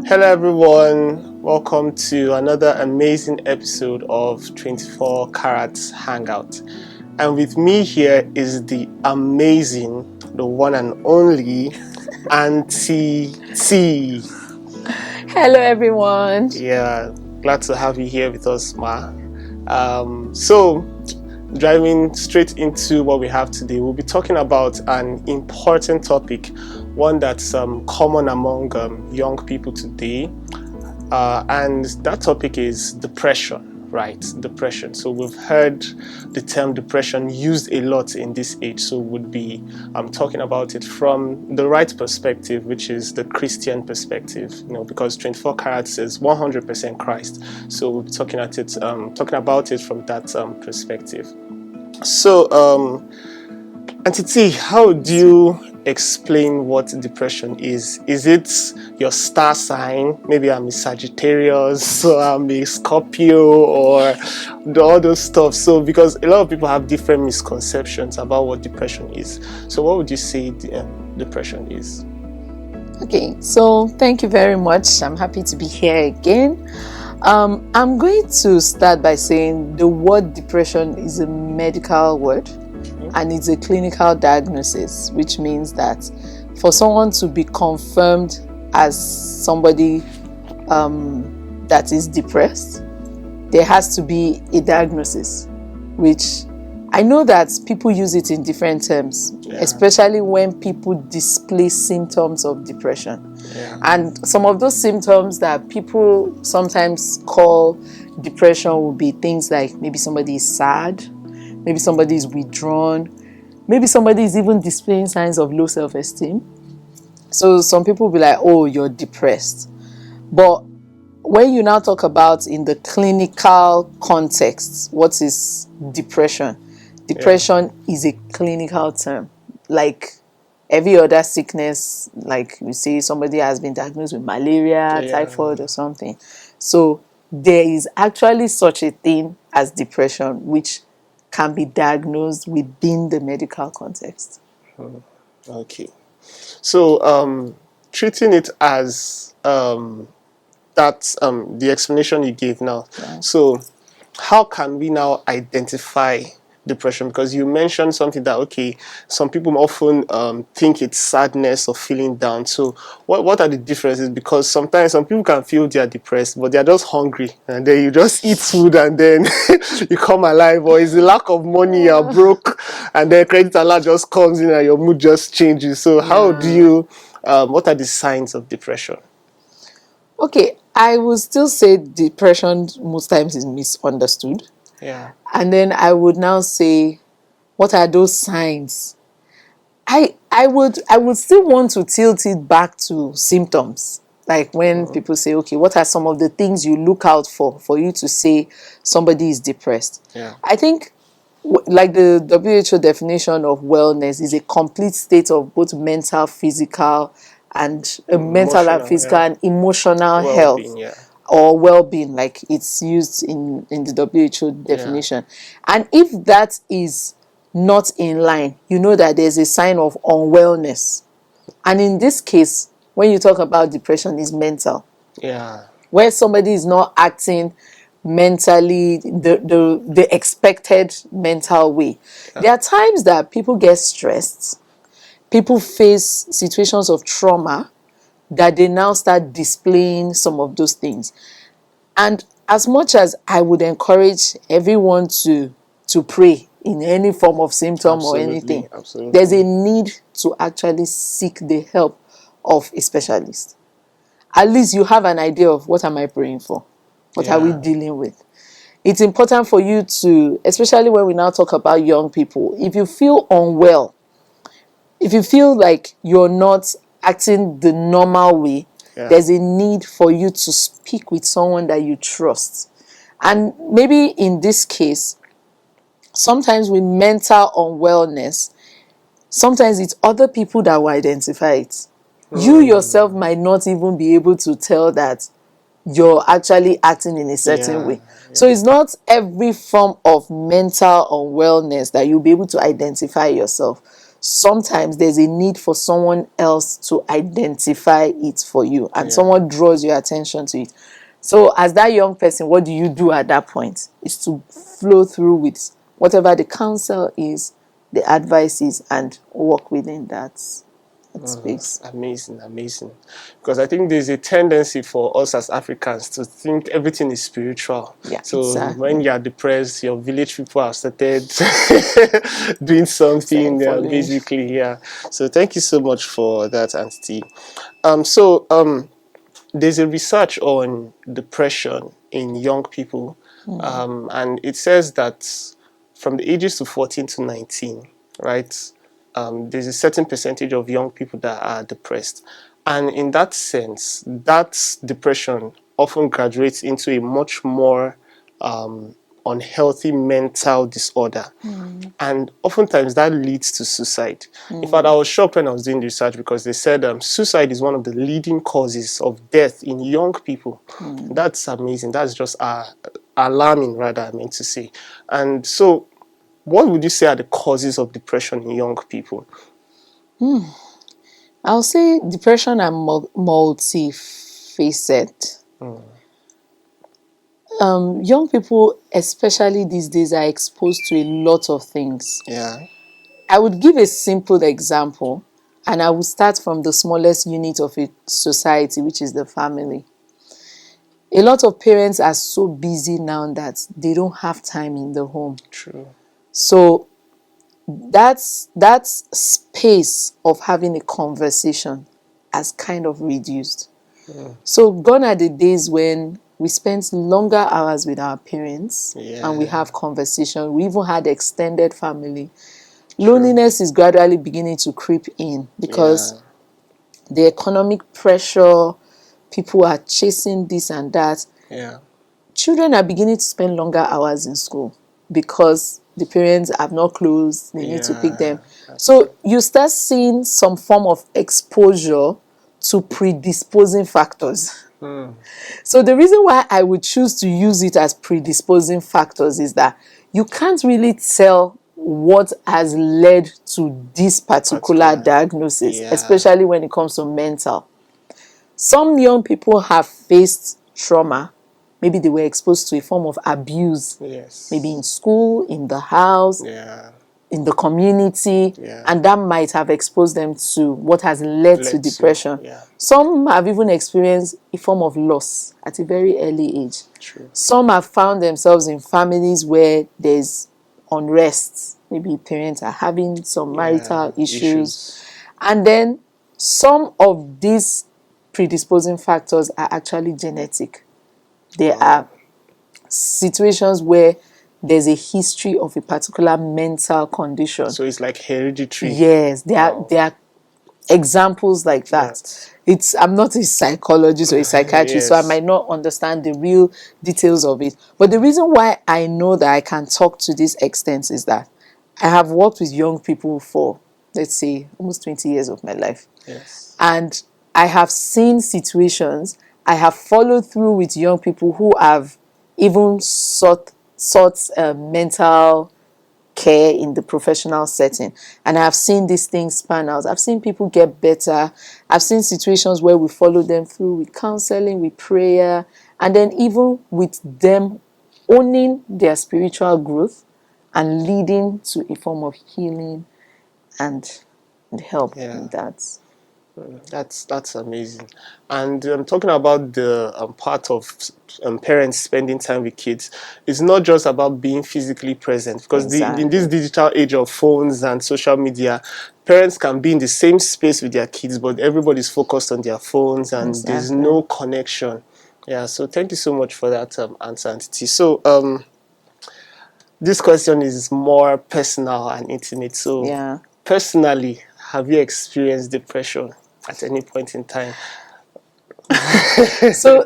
Hello everyone, welcome to another amazing episode of 24 Carats Hangout. And with me here is the amazing, the one and only Auntie T. Hello everyone. Yeah, glad to have you here with us, Ma. So driving straight into what we have today, we'll be talking about an important topic, one that's common among young people today, and that topic is depression, right? Depression. So we've heard the term depression used a lot in this age, so we'll be talking about it from the right perspective, which is the Christian perspective, because 24 carats is 100% Christ, so we'll be talking about it from that perspective. So, Auntie T, how do you explain what depression is? Is it your star sign? Maybe I'm a Sagittarius, or I'm a Scorpio, or all those stuff. So, because a lot of people have different misconceptions about what depression is. So, what would you say depression is? Okay, so thank you very much. I'm happy to be here again. I'm going to start by saying the word depression is a medical word and it's a clinical diagnosis, which means that for someone to be confirmed as somebody that is depressed, there has to be a diagnosis, which I know that people use it in different terms, especially when people display symptoms of depression. And some of those symptoms that people sometimes call depression will be things like maybe somebody is sad, maybe somebody is withdrawn, maybe somebody is even displaying signs of low self-esteem. So some people will be like, oh, you're depressed. But when you now talk about in the clinical context, what is depression? Depression is a clinical term. Like every other sickness, like you say somebody has been diagnosed with malaria, typhoid or something. So there is actually such a thing as depression, which can be diagnosed within the medical context. Okay. So treating it as that's the explanation you gave now. So how can we now identify depression? Because you mentioned something that, okay, some people often think it's sadness or feeling down. So what are the differences? Because sometimes some people can feel they are depressed, but they are just hungry, and then you just eat food and then you come alive. Or it's the lack of money, you're broke, and then credit alert just comes in and your mood just changes. So how do you what are the signs of depression? Okay, I would still say depression most times is misunderstood. And then I would now say, what are those signs? I would still want to tilt it back to symptoms. Like when people say, okay, what are some of the things you look out for you to say somebody is depressed? I think like the WHO definition of wellness is a complete state of both mental, physical, and mental and physical and emotional health. Or well-being, like it's used in the WHO definition. And if that is not in line, you know that there's a sign of unwellness. And in this case, when you talk about depression, is mental. Where somebody is not acting mentally the expected mental way. There are times that people get stressed, people face situations of trauma, that they now start displaying some of those things. And as much as I would encourage everyone to pray in any form of symptom or anything, there's a need to actually seek the help of a specialist. At least you have an idea of what am I praying for? What are we dealing with? It's important for you to, especially when we now talk about young people, if you feel unwell, if you feel like you're not acting the normal way, there's a need for you to speak with someone that you trust. And maybe in this case, sometimes with mental unwellness, sometimes it's other people that will identify it. You yourself might not even be able to tell that you're actually acting in a certain way. So it's not every form of mental unwellness that you'll be able to identify yourself. sometimes there's a need for someone else to identify it for you, and someone draws your attention to it. So as that young person, what do you do at that point? Is to flow through with whatever the counsel is, the advice is, and work within that space. Amazing. Because I think there's a tendency for us as Africans to think everything is spiritual. Yeah, so exactly. When you're depressed, your village people have started doing something, basically. Yeah. So thank you so much for that, Auntie. There's a research on depression in young people, and it says that from the ages to 14 to 19, right, there's a certain percentage of young people that are depressed. And in that sense, that depression often graduates into a much more unhealthy mental disorder. And oftentimes that leads to suicide. In fact, I was shocked when I was doing the research because they said suicide is one of the leading causes of death in young people. That's amazing. That's just alarming, rather, I mean to say. And so, what would you say are the causes of depression in young people? I'll say depression are multifaceted. Young people, especially these days, are exposed to a lot of things. Yeah. I would give a simple example, and I would start from the smallest unit of a society, which is the family. A lot of parents are so busy now that they don't have time in the home. True. So that space of having a conversation has kind of reduced. So gone are the days when we spent longer hours with our parents and we have conversation. We even had extended family. Loneliness is gradually beginning to creep in because the economic pressure, people are chasing this and that. Children are beginning to spend longer hours in school because the parents have not closed, they need to pick them. So you start seeing some form of exposure to predisposing factors. So the reason why I would choose to use it as predisposing factors is that you can't really tell what has led to this particular diagnosis, especially when it comes to mental. Some young people have faced trauma. Maybe they were exposed to a form of abuse, maybe in school, in the house, in the community, and that might have exposed them to what has led to depression. Some have even experienced a form of loss at a very early age. Some have found themselves in families where there's unrest. Maybe parents are having some marital issues. And then some of these predisposing factors are actually genetic. There are situations where there's a history of a particular mental condition. So it's like hereditary. Yes, there are examples like that. I'm not a psychologist or a psychiatrist, so I might not understand the real details of it. But the reason why I know that I can talk to this extent is that I have worked with young people for, let's say, almost 20 years of my life. And I have seen situations, I have followed through with young people who have even sought mental care in the professional setting. And I've seen these things span out. I've seen people get better. I've seen situations where we follow them through with counseling, with prayer, and then even with them owning their spiritual growth and leading to a form of healing and help in that. That's amazing. And talking about the part of parents spending time with kids, it's not just about being physically present, because in this digital age of phones and social media, parents can be in the same space with their kids, but everybody's focused on their phones and there's no connection. So thank you so much for that answer, Auntie. So this question is more personal and intimate. So personally, have you experienced depression at any point in time? So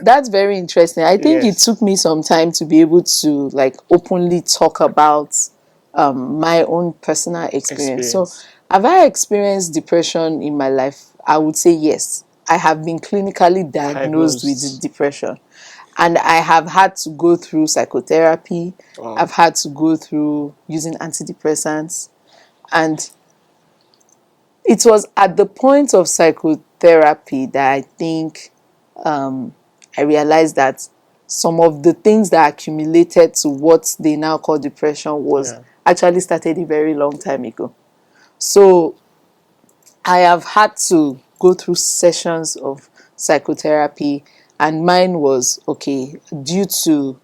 that's very interesting. I think it took me some time to be able to openly talk about my own personal experience. So have I experienced depression in my life? I would say yes. I have been clinically diagnosed with depression, and I have had to go through psychotherapy. I've had to go through using antidepressants, and it was at the point of psychotherapy that I think I realized that some of the things that accumulated to what they now call depression was actually started a very long time ago. So I have had to go through sessions of psychotherapy, and mine was due to,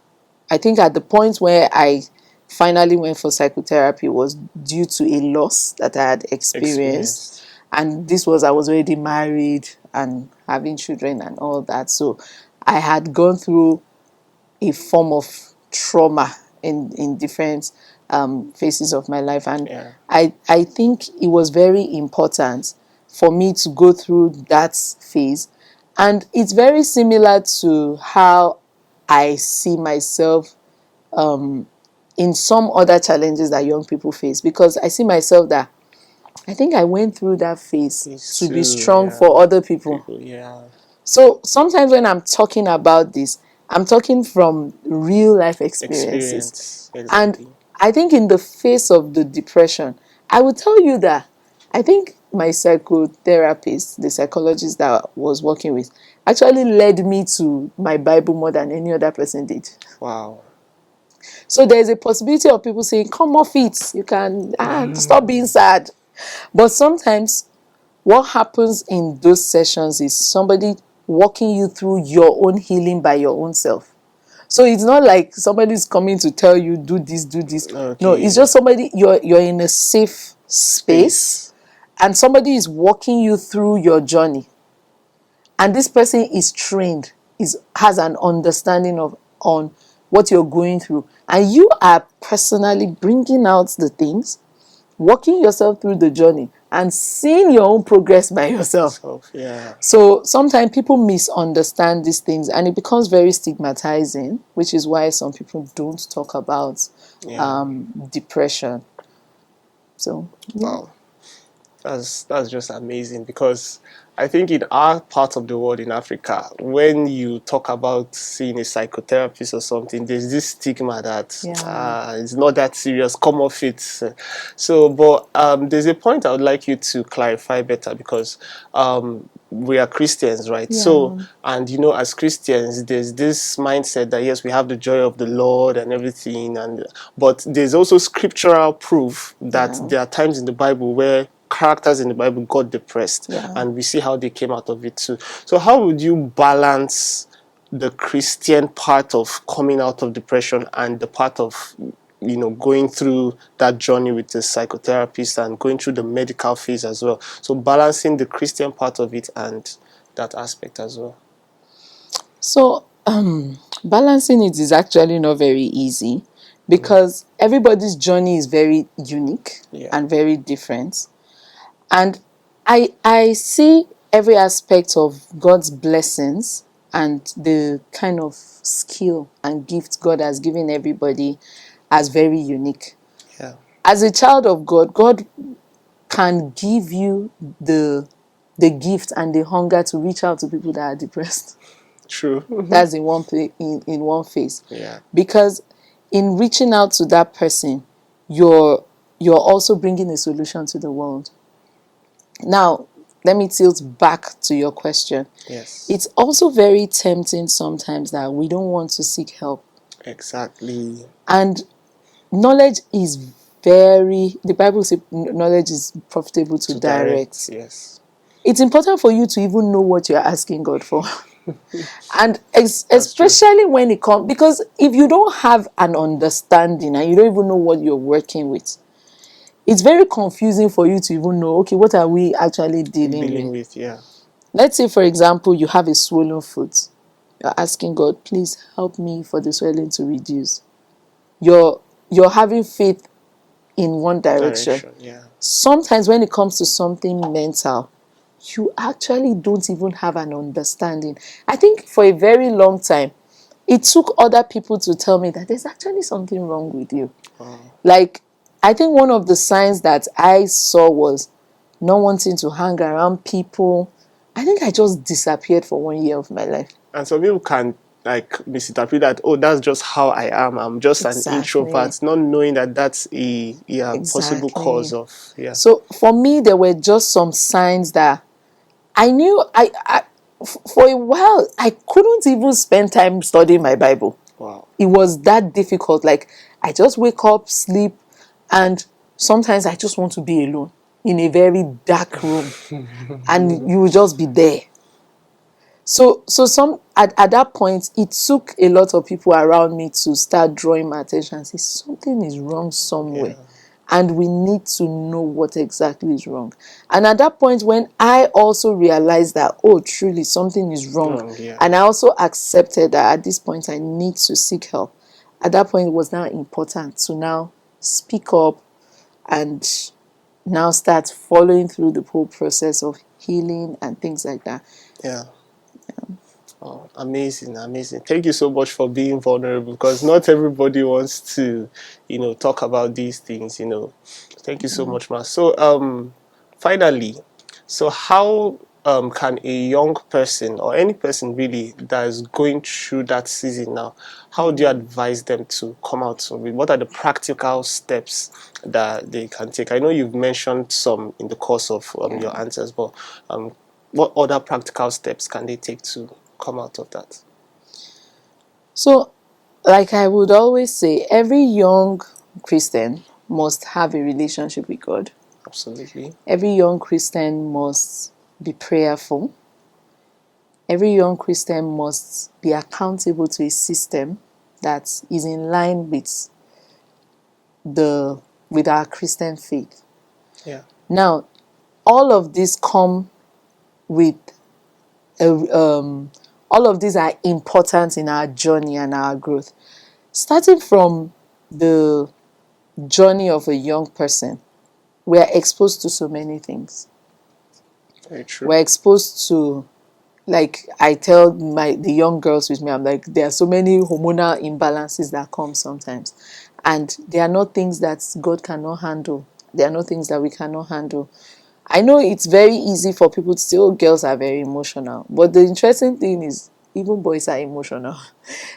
I think at the point where I finally went for psychotherapy was due to a loss that I had experienced. And this was, I was already married and having children and all that. So I had gone through a form of trauma in different phases of my life. And I think it was very important for me to go through that phase. And it's very similar to how I see myself in some other challenges that young people face, because I see myself that I think I went through that phase to be strong for other people. So sometimes when I'm talking about this, I'm talking from real life experiences. Exactly. And I think in the face of the depression, I would tell you that I think my psychotherapist, the psychologist that I was working with, actually led me to my Bible more than any other person did. Wow. So there's a possibility of people saying, come off it, you can stop being sad. But sometimes what happens in those sessions is somebody walking you through your own healing by your own self. So it's not like somebody's coming to tell you, do this, do this. Okay. No, it's just somebody, you're in a safe space and somebody is walking you through your journey. And this person is trained, has an understanding on what you're going through. And you are personally bringing out the things, walking yourself through the journey, and seeing your own progress by yourself. So sometimes people misunderstand these things and it becomes very stigmatizing, which is why some people don't talk about depression. So wow, that's just amazing, because I think in our part of the world, in Africa, when you talk about seeing a psychotherapist or something, there's this stigma that it's not that serious, come off it. So, but there's a point I would like you to clarify better, because we are Christians, right? So, and you know, as Christians, there's this mindset that yes, we have the joy of the Lord and everything, but there's also scriptural proof that there are times in the Bible where characters in the Bible got depressed, and we see how they came out of it too. So how would you balance the Christian part of coming out of depression and the part of, you know, going through that journey with the psychotherapist and going through the medical phase as well? So balancing the Christian part of it and that aspect as well. So balancing it is actually not very easy, because everybody's journey is very unique and very different. And I see every aspect of God's blessings and the kind of skill and gift God has given everybody as very unique. As a child of God, God can give you the gift and the hunger to reach out to people that are depressed. True. That's in one phase. Because in reaching out to that person, you're also bringing a solution to the world. Now, let me tilt back to your question. It's also very tempting sometimes that we don't want to seek help. Exactly. And knowledge is the Bible says knowledge is profitable to direct. It's important for you to even know what you're asking God for. And especially when it comes, because if you don't have an understanding and you don't even know what you're working with, it's very confusing for you to even know, okay, what are we actually dealing with? Let's say, for example, you have a swollen foot. You're asking God, please help me for the swelling to reduce. You're having faith in one direction. Sometimes when it comes to something mental, you actually don't even have an understanding. I think for a very long time, it took other people to tell me that there's actually something wrong with you. Like, I think one of the signs that I saw was not wanting to hang around people. I think I just disappeared for 1 year of my life. And some people can like misinterpret that, oh, that's just how I am. I'm just an introvert, not knowing that that's a possible cause of So for me, there were just some signs that I knew. For a while I couldn't even spend time studying my Bible. Wow. It was that difficult. Like, I just wake up, sleep, and sometimes I just want to be alone in a very dark room, and you will just be there. So at that point, it took a lot of people around me to start drawing my attention and say something is wrong somewhere. Yeah. And we need to know what exactly is wrong. And at that point, when I also realized that, oh, truly something is wrong, and I also accepted that at this point I need to seek help. At that point, it was now important to now speak up and now start following through the whole process of healing and things like that. Yeah. Oh, amazing. Thank you so much for being vulnerable, because not everybody wants to, talk about these things, Thank you so much, Ma. So, finally, so how can a young person, or any person really that is going through that season now, how do you advise them to come out of it? What are the practical steps that they can take? I know you've mentioned some in the course of your answers, but what other practical steps can they take to come out of that? So, like I would always say, every young Christian must have a relationship with God. Absolutely. Every young Christian must be prayerful. Every young Christian must be accountable to a system that is in line with our Christian faith. Yeah. Now, all of this come with all of these are important in our journey and our growth. Starting from the journey of a young person, we are exposed to so many things. Very true. We're exposed to, like I tell the young girls with me, I'm like, there are so many hormonal imbalances that come sometimes, and they are not things that God cannot handle. They are not things that we cannot handle. I know it's very easy for people to say, oh, girls are very emotional. But the interesting thing is, even boys are emotional.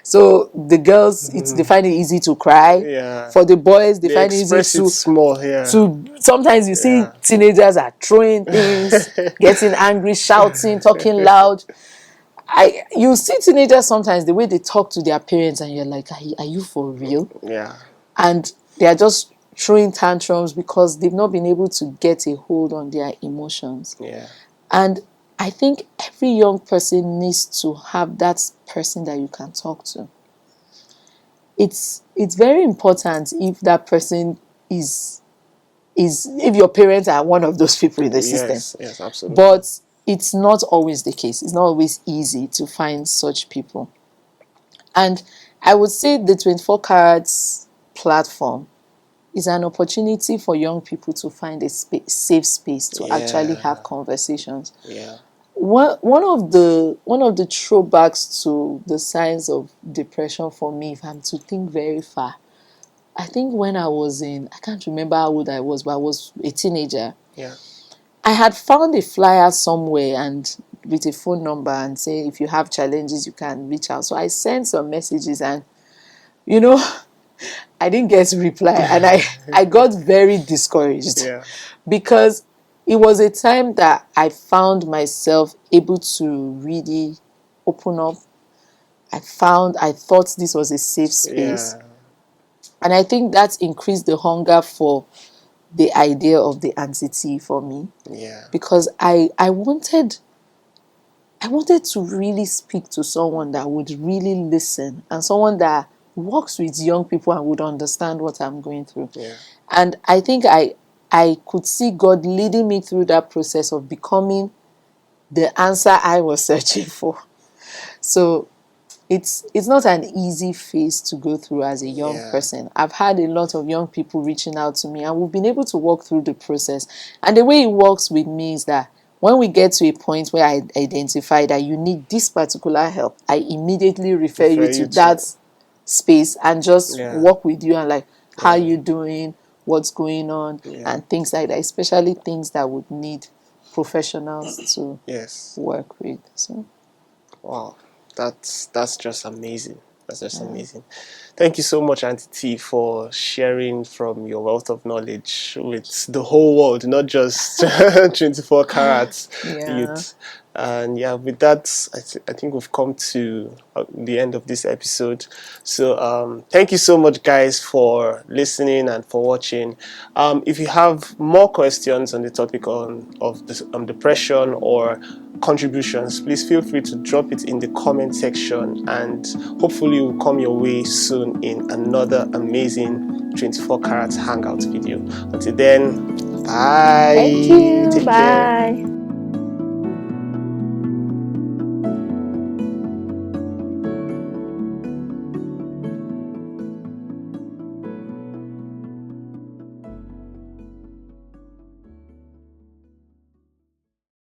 So the girls, they find it easy to cry. Yeah. For the boys, they find it easy to small. Yeah. To sometimes you see teenagers are throwing things, getting angry, shouting, talking loud. You see teenagers sometimes, the way they talk to their parents, and you're like, are you for real? Yeah. And they are just throwing tantrums because they've not been able to get a hold on their emotions. Yeah. And I think every young person needs to have that person that you can talk to. It's very important if that person is if your parents are one of those people in the system. Yes, absolutely. But it's not always the case. It's not always easy to find such people. And I would say the 24 Carats platform is an opportunity for young people to find a safe space to actually have conversations. Yeah. One of the throwbacks to the signs of depression for me, if I'm to think very far, I think when I can't remember how old I was, but I was a teenager. Yeah. I had found a flyer somewhere and with a phone number and say, if you have challenges, you can reach out. So I sent some messages and, I didn't get a reply, and I got very discouraged because it was a time that I found myself able to really open up. I thought this was a safe space. Yeah. And I think that increased the hunger for the idea of the Auntie for me. Yeah. Because I wanted to really speak to someone that would really listen, and someone that works with young people and would understand what I'm going through. Yeah. And I think I could see God leading me through that process of becoming the answer I was searching for. So it's not an easy phase to go through as a young person. I've had a lot of young people reaching out to me, and we've been able to walk through the process. And the way it works with me is that when we get to a point where I identify that you need this particular help, I immediately refer you to that space and just walk with you and like, how are you doing? What's going on? And things like that, especially things that would need professionals to work with. So, wow. That's just amazing. That's just amazing. Thank you so much, Auntie T, for sharing from your wealth of knowledge with the whole world, not just 24 carats youth. And yeah, with that, I think we've come to the end of this episode. So thank you so much, guys, for listening and for watching. If you have more questions on the topic of this, depression or contributions, please feel free to drop it in the comment section, and hopefully we'll come your way soon in another amazing 24 carats hangout video. Until then, bye. Thank you. Take Bye. care.